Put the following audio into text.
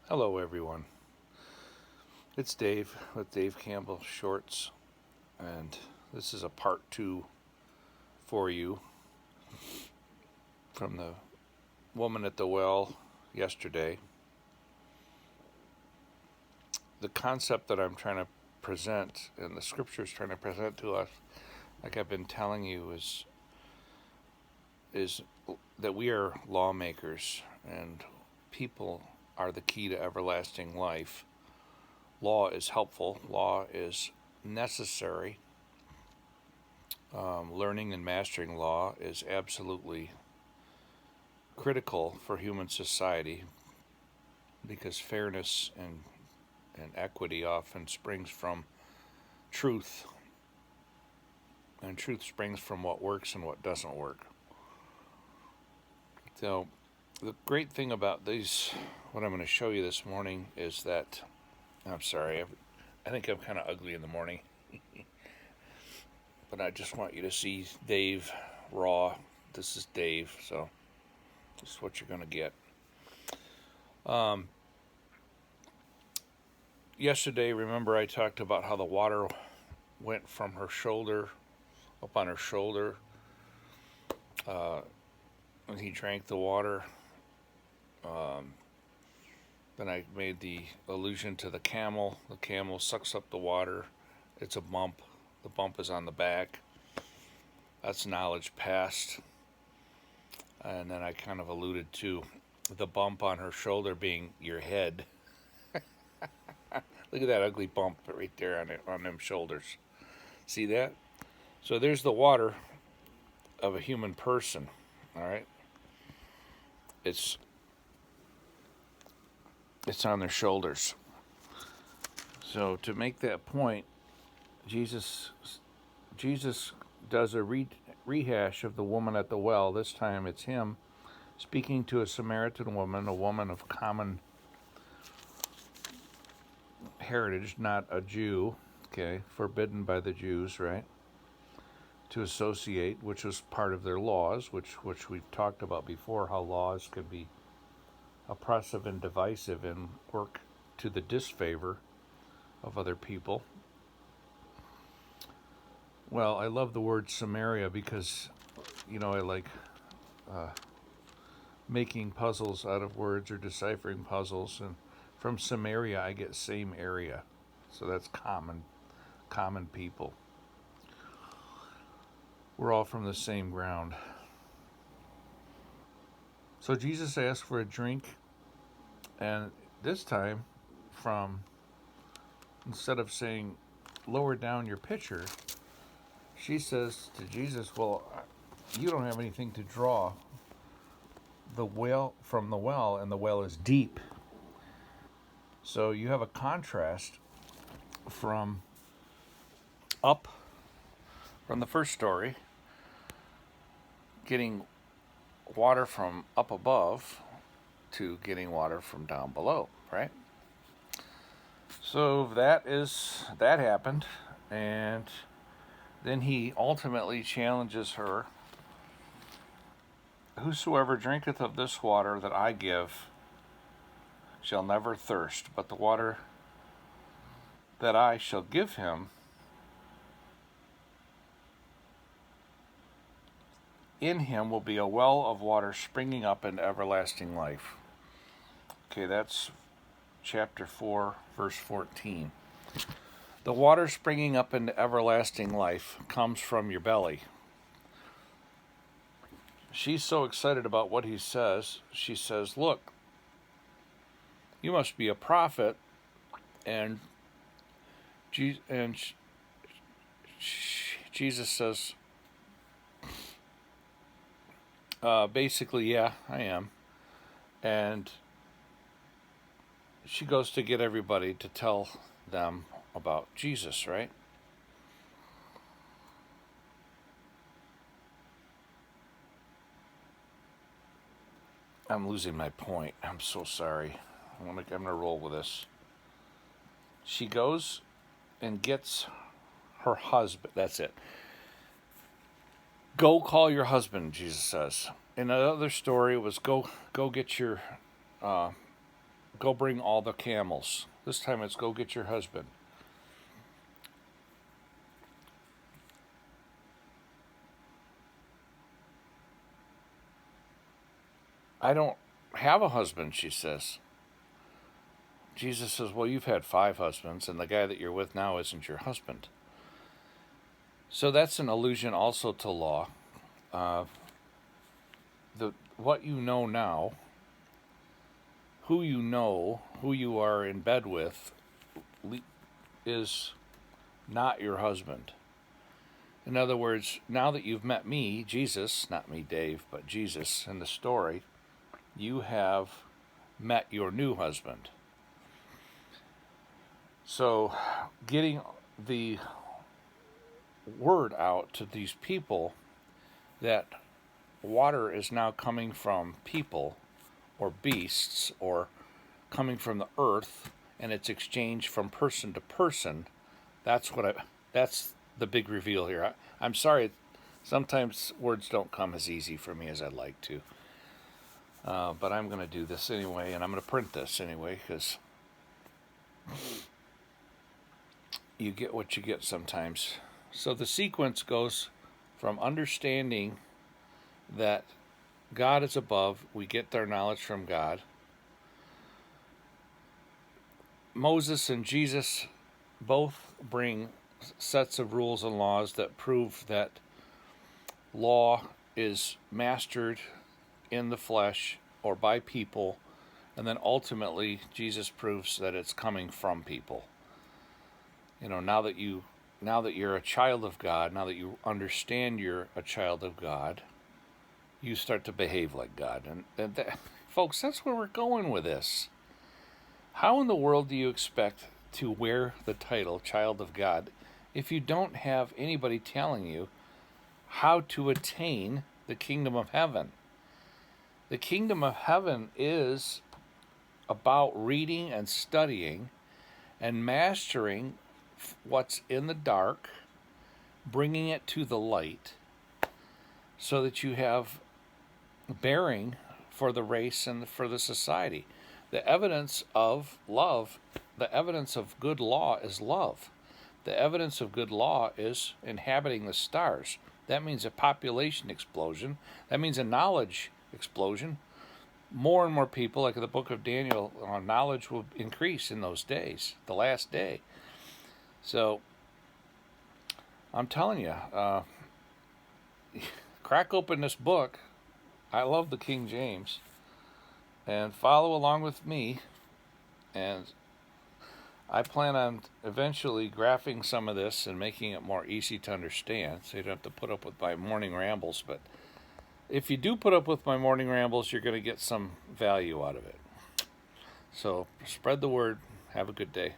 Hello, everyone. It's Dave with Dave Campbell Shorts, and this is a part two for you from the woman at the well yesterday. The concept that I'm trying to present, and the scripture's trying to present to us, like I've been telling you, is that we are lawmakers, and people are the key to everlasting life. Law is helpful. Law is necessary. Learning and mastering law is absolutely critical for human society because fairness and equity often springs from truth, and truth springs from what works and what doesn't work. So, the great thing about what I'm going to show you this morning is that, I'm sorry, I think I'm kind of ugly in the morning. But I just want you to see Dave raw. This is Dave, so this is what you're going to get. Yesterday, remember I talked about how the water went from her shoulder, up on her shoulder, when he drank the water. Then I made the allusion to the camel. The camel sucks up the water. It's a bump. The bump is on the back. That's knowledge past. And then I kind of alluded to the bump on her shoulder being your head. Look at that ugly bump right there on them shoulders. See that? So there's the water of a human person. All right. It's on their shoulders. So to make that point, Jesus does a rehash of the woman at the well. This time it's him speaking to a Samaritan woman, a woman of common heritage, not a Jew, okay, forbidden by the Jews, right, to associate, which was part of their laws, which we've talked about before, how laws can be oppressive and divisive and work to the disfavor of other people. Well, I love the word Samaria because, I like making puzzles out of words or deciphering puzzles, and from Samaria I get same area, so that's common people. We're all from the same ground. So Jesus asked for a drink, and this time, instead of saying, lower down your pitcher, she says to Jesus, well, you don't have anything to draw from the well, and the well is deep. So you have a contrast from the first story, getting water from up above to getting water from down below, right? So that happened, and then he ultimately challenges her. Whosoever drinketh of this water that I give shall never thirst, but the water that I shall give him, in him will be a well of water springing up into everlasting life. Okay, that's chapter 4, verse 14. The water springing up into everlasting life comes from your belly. She's so excited about what he says, she says, look, you must be a prophet. And Jesus says, basically, yeah, I am. And she goes to get everybody to tell them about Jesus, right? I'm losing my point. I'm so sorry. I'm gonna roll with this. She goes and gets her husband. That's it. Go call your husband, Jesus says. In another story, it was go get your go bring all the camels. This time it's go get your husband. I don't have a husband, she says. Jesus says, well, you've had 5 husbands, and the guy that you're with now isn't your husband. So that's an allusion also to law. What you know now, who you are in bed with, is not your husband. In other words, now that you've met me, Jesus, not me, Dave, but Jesus in the story, you have met your new husband. So, getting the word out to these people that water is now coming from people or beasts or coming from the earth, and it's exchanged from person to person. That's the big reveal here. I'm sorry, sometimes words don't come as easy for me as I'd like to. But I'm going to do this anyway, and I'm going to print this anyway, because you get what you get sometimes. So the sequence goes from understanding that God is above, we get our knowledge from God. Moses and Jesus both bring sets of rules and laws that prove that law is mastered in the flesh or by people, and then ultimately Jesus proves that it's coming from people. You know, now that you're a child of God, now that you understand you're a child of God, you start to behave like God. And folks, that's where we're going with this. How in the world do you expect to wear the title Child of God if you don't have anybody telling you how to attain the kingdom of heaven? The kingdom of heaven is about reading and studying and mastering what's in the dark, bringing it to the light, so that you have bearing for the race and for the society. The evidence of love, the evidence of good law is love. The evidence of good law is inhabiting the stars. That means a population explosion. That means a knowledge explosion. More and more people, like in the book of Daniel, knowledge will increase in those days, the last day. So, I'm telling you, crack open this book. I love the King James. And follow along with me. And I plan on eventually graphing some of this and making it more easy to understand, so you don't have to put up with my morning rambles. But if you do put up with my morning rambles, you're going to get some value out of it. So spread the word. Have a good day.